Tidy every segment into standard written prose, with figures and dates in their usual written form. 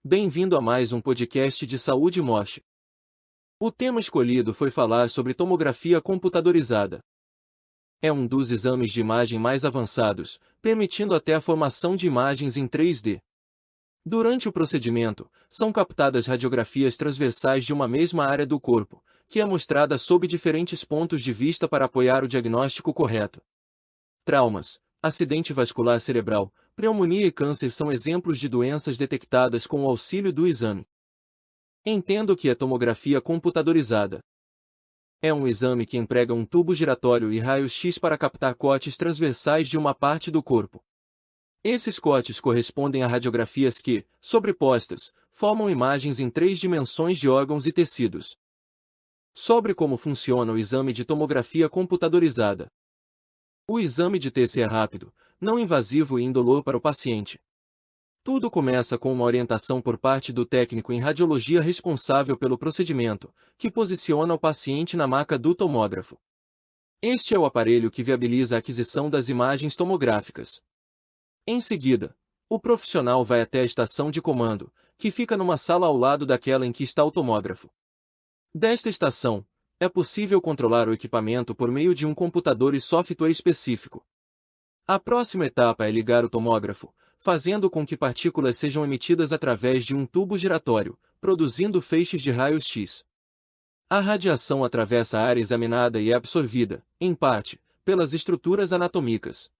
Bem-vindo a mais um podcast de saúde e morte. O tema escolhido foi falar sobre tomografia computadorizada. É um dos exames de imagem mais avançados, permitindo até a formação de imagens em 3D. Durante o procedimento, são captadas radiografias transversais de uma mesma área do corpo, que é mostrada sob diferentes pontos de vista para apoiar o diagnóstico correto. Traumas, acidente vascular cerebral, pneumonia e câncer são exemplos de doenças detectadas com o auxílio do exame. Entenda o que é tomografia computadorizada. É um exame que emprega um tubo giratório e raios-x para captar cortes transversais de uma parte do corpo. Esses cortes correspondem a radiografias que, sobrepostas, formam imagens em 3 dimensões de órgãos e tecidos. Sobre como funciona o exame de tomografia computadorizada. O exame de TC é rápido, não invasivo e indolor para o paciente. Tudo começa com uma orientação por parte do técnico em radiologia responsável pelo procedimento, que posiciona o paciente na maca do tomógrafo. Este é o aparelho que viabiliza a aquisição das imagens tomográficas. Em seguida, o profissional vai até a estação de comando, que fica numa sala ao lado daquela em que está o tomógrafo. Desta estação, é possível controlar o equipamento por meio de um computador e software específico. A próxima etapa é ligar o tomógrafo, fazendo com que partículas sejam emitidas através de um tubo giratório, produzindo feixes de raios-x. A radiação atravessa a área examinada e é absorvida, em parte, pelas estruturas anatômicas.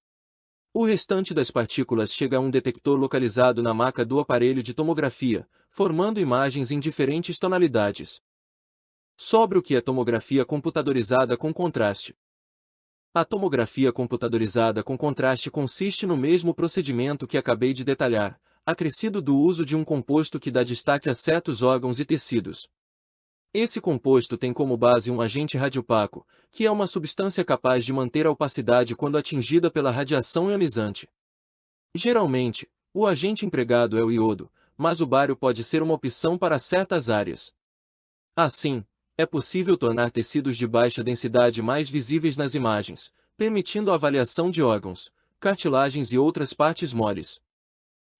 O restante das partículas chega a um detector localizado na maca do aparelho de tomografia, formando imagens em diferentes tonalidades. Sobre o que é tomografia computadorizada com contraste. A tomografia computadorizada com contraste consiste no mesmo procedimento que acabei de detalhar, acrescido do uso de um composto que dá destaque a certos órgãos e tecidos. Esse composto tem como base um agente radiopaco, que é uma substância capaz de manter a opacidade quando atingida pela radiação ionizante. Geralmente, o agente empregado é o iodo, mas o bário pode ser uma opção para certas áreas. Assim, é possível tornar tecidos de baixa densidade mais visíveis nas imagens, permitindo a avaliação de órgãos, cartilagens e outras partes moles.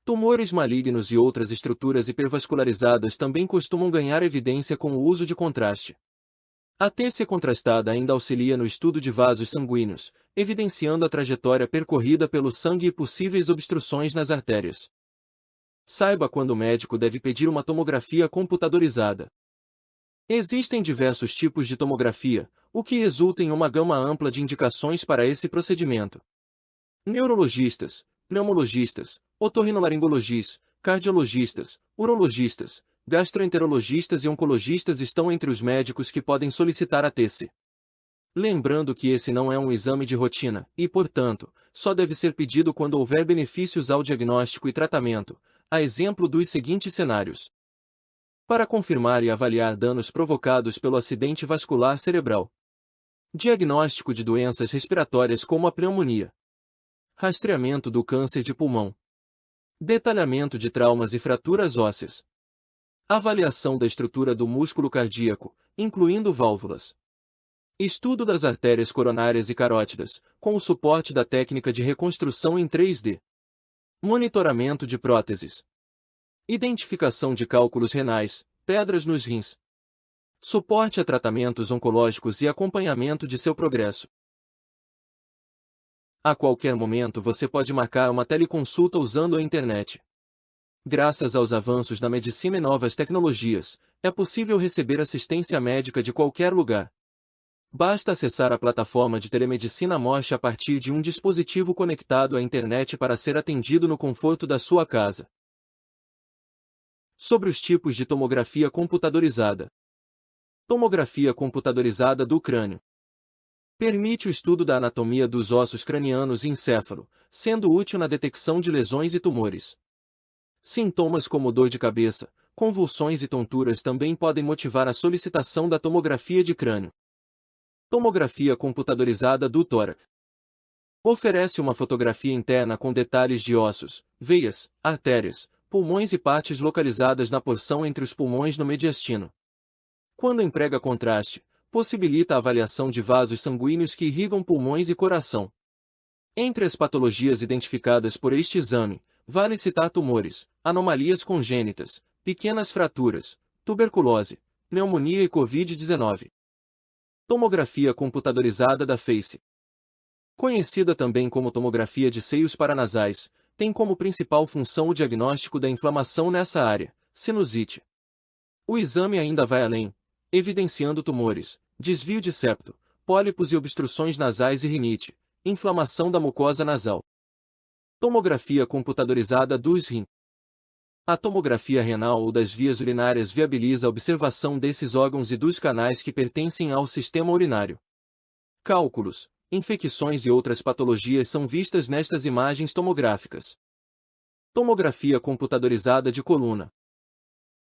Tumores malignos e outras estruturas hipervascularizadas também costumam ganhar evidência com o uso de contraste. A TC contrastada ainda auxilia no estudo de vasos sanguíneos, evidenciando a trajetória percorrida pelo sangue e possíveis obstruções nas artérias. Saiba quando o médico deve pedir uma tomografia computadorizada. Existem diversos tipos de tomografia, o que resulta em uma gama ampla de indicações para esse procedimento. Neurologistas, pneumologistas, otorrinolaringologistas, cardiologistas, urologistas, gastroenterologistas e oncologistas estão entre os médicos que podem solicitar a TC. Lembrando que esse não é um exame de rotina e, portanto, só deve ser pedido quando houver benefícios ao diagnóstico e tratamento, a exemplo dos seguintes cenários. Para confirmar e avaliar danos provocados pelo acidente vascular cerebral. Diagnóstico de doenças respiratórias como a pneumonia. Rastreamento do câncer de pulmão. Detalhamento de traumas e fraturas ósseas. Avaliação da estrutura do músculo cardíaco, incluindo válvulas. Estudo das artérias coronárias e carótidas, com o suporte da técnica de reconstrução em 3D. Monitoramento de próteses. Identificação de cálculos renais, pedras nos rins. Suporte a tratamentos oncológicos e acompanhamento de seu progresso. A qualquer momento você pode marcar uma teleconsulta usando a internet. Graças aos avanços na medicina e novas tecnologias, é possível receber assistência médica de qualquer lugar. Basta acessar a plataforma de telemedicina Morte a partir de um dispositivo conectado à internet para ser atendido no conforto da sua casa. Sobre os tipos de tomografia computadorizada. Tomografia computadorizada do crânio. Permite o estudo da anatomia dos ossos cranianos e encéfalo, sendo útil na detecção de lesões e tumores. Sintomas como dor de cabeça, convulsões e tonturas também podem motivar a solicitação da tomografia de crânio. Tomografia computadorizada do tórax. Oferece uma fotografia interna com detalhes de ossos, veias, artérias, pulmões e partes localizadas na porção entre os pulmões no mediastino. Quando emprega contraste, possibilita a avaliação de vasos sanguíneos que irrigam pulmões e coração. Entre as patologias identificadas por este exame, vale citar tumores, anomalias congênitas, pequenas fraturas, tuberculose, pneumonia e Covid-19. Tomografia computadorizada da face. Conhecida também como tomografia de seios paranasais, tem como principal função o diagnóstico da inflamação nessa área, sinusite. O exame ainda vai além, evidenciando tumores, desvio de septo, pólipos e obstruções nasais e rinite, inflamação da mucosa nasal. Tomografia computadorizada dos rins. A tomografia renal ou das vias urinárias viabiliza a observação desses órgãos e dos canais que pertencem ao sistema urinário. Cálculos, infecções e outras patologias são vistas nestas imagens tomográficas. Tomografia computadorizada de coluna.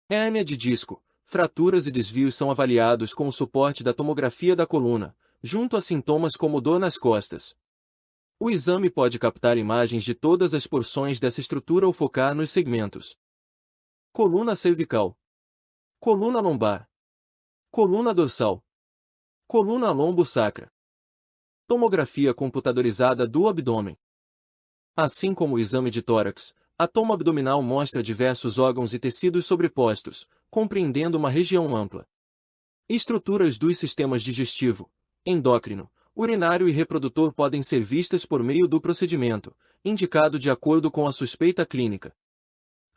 Hérnia de disco, fraturas e desvios são avaliados com o suporte da tomografia da coluna, junto a sintomas como dor nas costas. O exame pode captar imagens de todas as porções dessa estrutura ou focar nos segmentos. Coluna cervical. Coluna lombar. Coluna dorsal. Coluna lombo-sacra. Tomografia computadorizada do abdômen. Assim como o exame de tórax, a toma abdominal mostra diversos órgãos e tecidos sobrepostos, compreendendo uma região ampla. Estruturas dos sistemas digestivo, endócrino, urinário e reprodutor podem ser vistas por meio do procedimento, indicado de acordo com a suspeita clínica.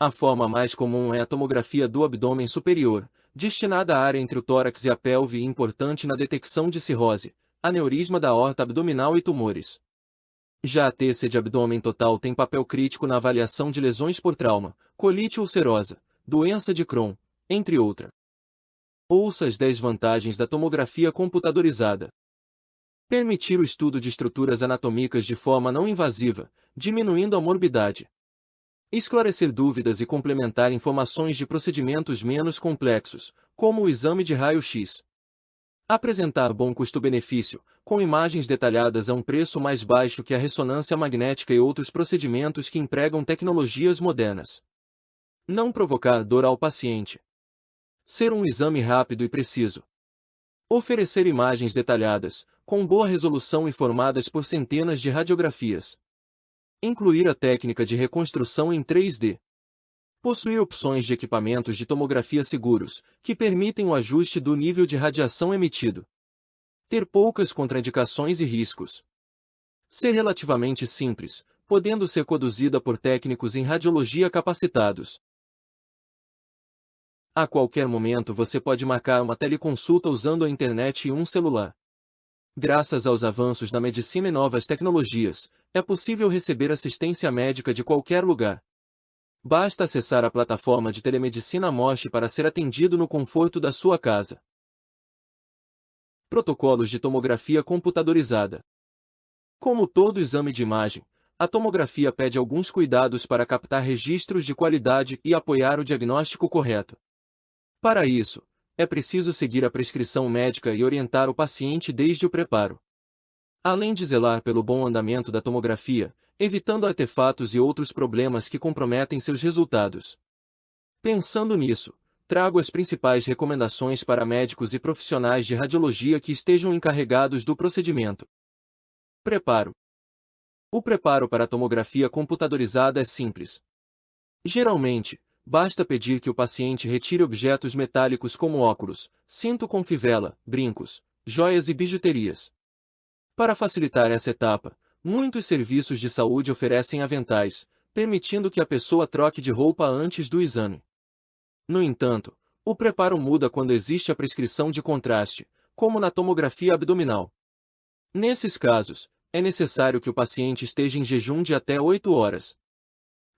A forma mais comum é a tomografia do abdômen superior, destinada à área entre o tórax e a pelve e importante na detecção de cirrose, aneurisma da aorta abdominal e tumores. Já a TC de abdômen total tem papel crítico na avaliação de lesões por trauma, colite ulcerosa, doença de Crohn, entre outras. Ouça as 10 vantagens da tomografia computadorizada. Permitir o estudo de estruturas anatômicas de forma não invasiva, diminuindo a morbidade. Esclarecer dúvidas e complementar informações de procedimentos menos complexos, como o exame de raio-x. Apresentar bom custo-benefício, com imagens detalhadas a um preço mais baixo que a ressonância magnética e outros procedimentos que empregam tecnologias modernas. Não provocar dor ao paciente. Ser um exame rápido e preciso. Oferecer imagens detalhadas, com boa resolução e formadas por centenas de radiografias. Incluir a técnica de reconstrução em 3D. Possuir opções de equipamentos de tomografia seguros, que permitem o ajuste do nível de radiação emitido. Ter poucas contraindicações e riscos. Ser relativamente simples, podendo ser conduzida por técnicos em radiologia capacitados. A qualquer momento você pode marcar uma teleconsulta usando a internet e um celular. Graças aos avanços na medicina e novas tecnologias, é possível receber assistência médica de qualquer lugar. Basta acessar a plataforma de telemedicina Mosh para ser atendido no conforto da sua casa. Protocolos de tomografia computadorizada. Como todo exame de imagem, a tomografia pede alguns cuidados para captar registros de qualidade e apoiar o diagnóstico correto. Para isso, é preciso seguir a prescrição médica e orientar o paciente desde o preparo. Além de zelar pelo bom andamento da tomografia, evitando artefatos e outros problemas que comprometem seus resultados. Pensando nisso, trago as principais recomendações para médicos e profissionais de radiologia que estejam encarregados do procedimento. Preparo. O preparo para a tomografia computadorizada é simples. Geralmente, basta pedir que o paciente retire objetos metálicos como óculos, cinto com fivela, brincos, joias e bijuterias. Para facilitar essa etapa, muitos serviços de saúde oferecem aventais, permitindo que a pessoa troque de roupa antes do exame. No entanto, o preparo muda quando existe a prescrição de contraste, como na tomografia abdominal. Nesses casos, é necessário que o paciente esteja em jejum de até 8 horas.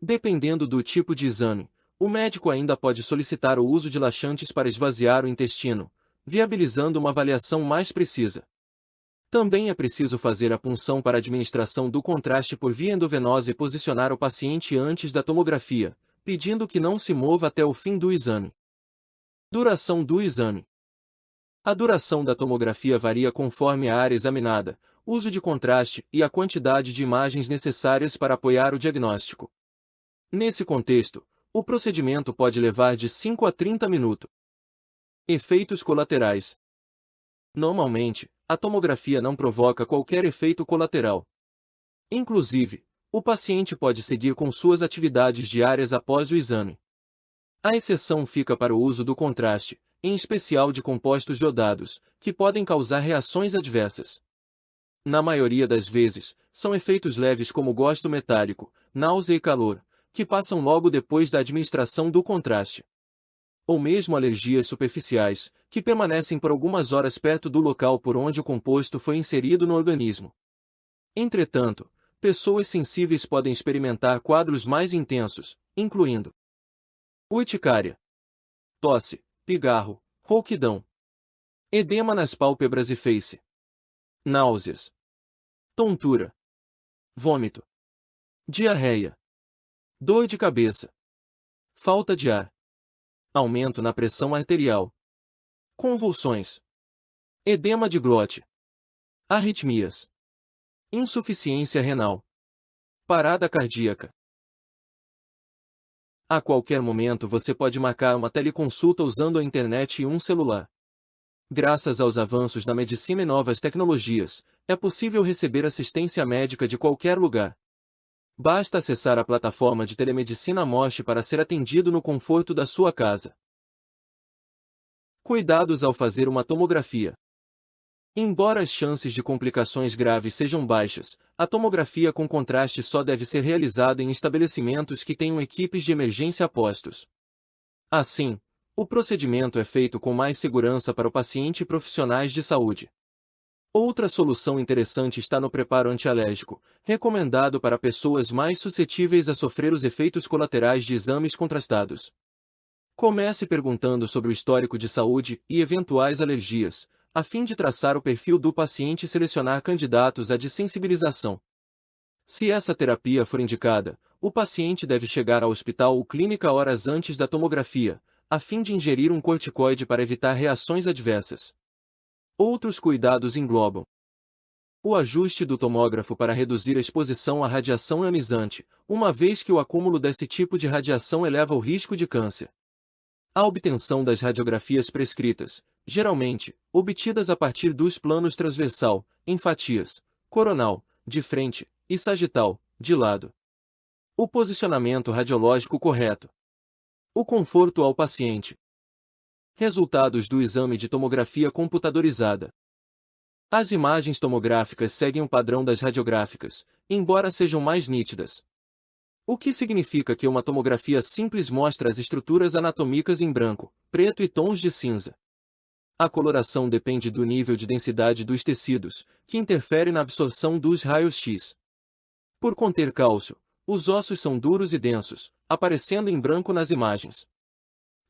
Dependendo do tipo de exame, o médico ainda pode solicitar o uso de laxantes para esvaziar o intestino, viabilizando uma avaliação mais precisa. Também é preciso fazer a punção para administração do contraste por via endovenosa e posicionar o paciente antes da tomografia, pedindo que não se mova até o fim do exame. Duração do exame. A duração da tomografia varia conforme a área examinada, uso de contraste e a quantidade de imagens necessárias para apoiar o diagnóstico. Nesse contexto, o procedimento pode levar de 5 a 30 minutos. Efeitos colaterais. Normalmente, a tomografia não provoca qualquer efeito colateral. Inclusive, o paciente pode seguir com suas atividades diárias após o exame. A exceção fica para o uso do contraste, em especial de compostos iodados, que podem causar reações adversas. Na maioria das vezes, são efeitos leves como gosto metálico, náusea e calor, que passam logo depois da administração do contraste. Ou mesmo alergias superficiais, que permanecem por algumas horas perto do local por onde o composto foi inserido no organismo. Entretanto, pessoas sensíveis podem experimentar quadros mais intensos, incluindo urticária, tosse, pigarro, rouquidão, edema nas pálpebras e face, náuseas, tontura, vômito, diarreia, dor de cabeça, falta de ar, aumento na pressão arterial, convulsões, edema de glote, arritmias, insuficiência renal, parada cardíaca. A qualquer momento você pode marcar uma teleconsulta usando a internet e um celular. Graças aos avanços na medicina e novas tecnologias, é possível receber assistência médica de qualquer lugar. Basta acessar a plataforma de telemedicina Mosh para ser atendido no conforto da sua casa. Cuidados ao fazer uma tomografia. Embora as chances de complicações graves sejam baixas, a tomografia com contraste só deve ser realizada em estabelecimentos que tenham equipes de emergência a postos. Assim, o procedimento é feito com mais segurança para o paciente e profissionais de saúde. Outra solução interessante está no preparo antialérgico, recomendado para pessoas mais suscetíveis a sofrer os efeitos colaterais de exames contrastados. Comece perguntando sobre o histórico de saúde e eventuais alergias, a fim de traçar o perfil do paciente e selecionar candidatos à desensibilização. Se essa terapia for indicada, o paciente deve chegar ao hospital ou clínica horas antes da tomografia, a fim de ingerir um corticoide para evitar reações adversas. Outros cuidados englobam o ajuste do tomógrafo para reduzir a exposição à radiação ionizante, uma vez que o acúmulo desse tipo de radiação eleva o risco de câncer. A obtenção das radiografias prescritas, geralmente, obtidas a partir dos planos transversal, em fatias, coronal, de frente, e sagital, de lado. O posicionamento radiológico correto. O conforto ao paciente. Resultados do exame de tomografia computadorizada. As imagens tomográficas seguem o padrão das radiográficas, embora sejam mais nítidas. O que significa que uma tomografia simples mostra as estruturas anatômicas em branco, preto e tons de cinza. A coloração depende do nível de densidade dos tecidos, que interfere na absorção dos raios-x. Por conter cálcio, os ossos são duros e densos, aparecendo em branco nas imagens.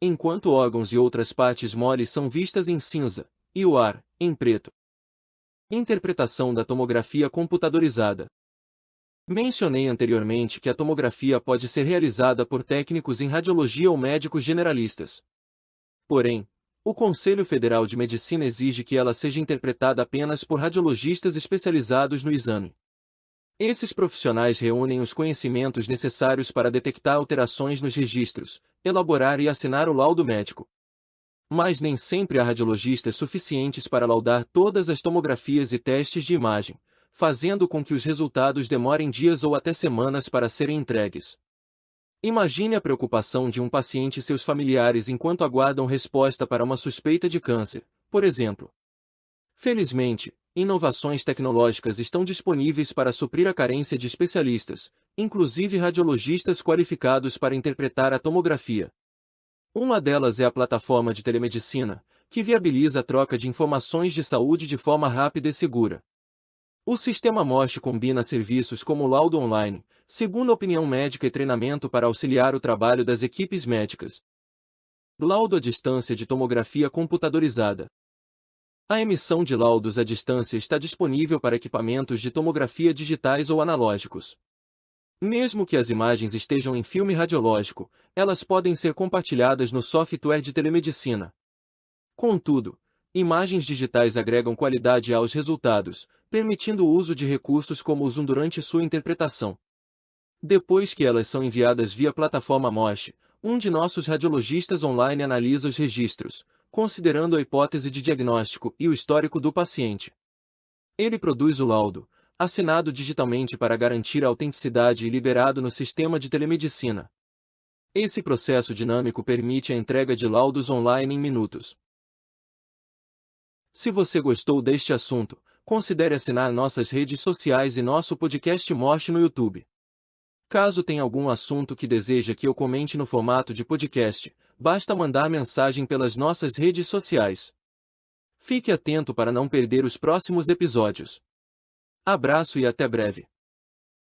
Enquanto órgãos e outras partes moles são vistas em cinza, e o ar, em preto. Interpretação da tomografia computadorizada. Mencionei anteriormente que a tomografia pode ser realizada por técnicos em radiologia ou médicos generalistas. Porém, o Conselho Federal de Medicina exige que ela seja interpretada apenas por radiologistas especializados no exame. Esses profissionais reúnem os conhecimentos necessários para detectar alterações nos registros, elaborar e assinar o laudo médico. Mas nem sempre há radiologistas suficientes para laudar todas as tomografias e testes de imagem, fazendo com que os resultados demorem dias ou até semanas para serem entregues. Imagine a preocupação de um paciente e seus familiares enquanto aguardam resposta para uma suspeita de câncer, por exemplo. Felizmente, inovações tecnológicas estão disponíveis para suprir a carência de especialistas, inclusive radiologistas qualificados para interpretar a tomografia. Uma delas é a plataforma de telemedicina, que viabiliza a troca de informações de saúde de forma rápida e segura. O sistema Mosh combina serviços como laudo online, segunda opinião médica e treinamento para auxiliar o trabalho das equipes médicas. Laudo à distância de tomografia computadorizada. A emissão de laudos à distância está disponível para equipamentos de tomografia digitais ou analógicos. Mesmo que as imagens estejam em filme radiológico, elas podem ser compartilhadas no software de telemedicina. Contudo, imagens digitais agregam qualidade aos resultados, permitindo o uso de recursos como o zoom durante sua interpretação. Depois que elas são enviadas via plataforma Mosh, um de nossos radiologistas online analisa os registros, considerando a hipótese de diagnóstico e o histórico do paciente. Ele produz o laudo, assinado digitalmente para garantir a autenticidade e liberado no sistema de telemedicina. Esse processo dinâmico permite a entrega de laudos online em minutos. Se você gostou deste assunto, considere assinar nossas redes sociais e nosso podcast Morte no YouTube. Caso tenha algum assunto que deseja que eu comente no formato de podcast, basta mandar mensagem pelas nossas redes sociais. Fique atento para não perder os próximos episódios. Abraço e até breve.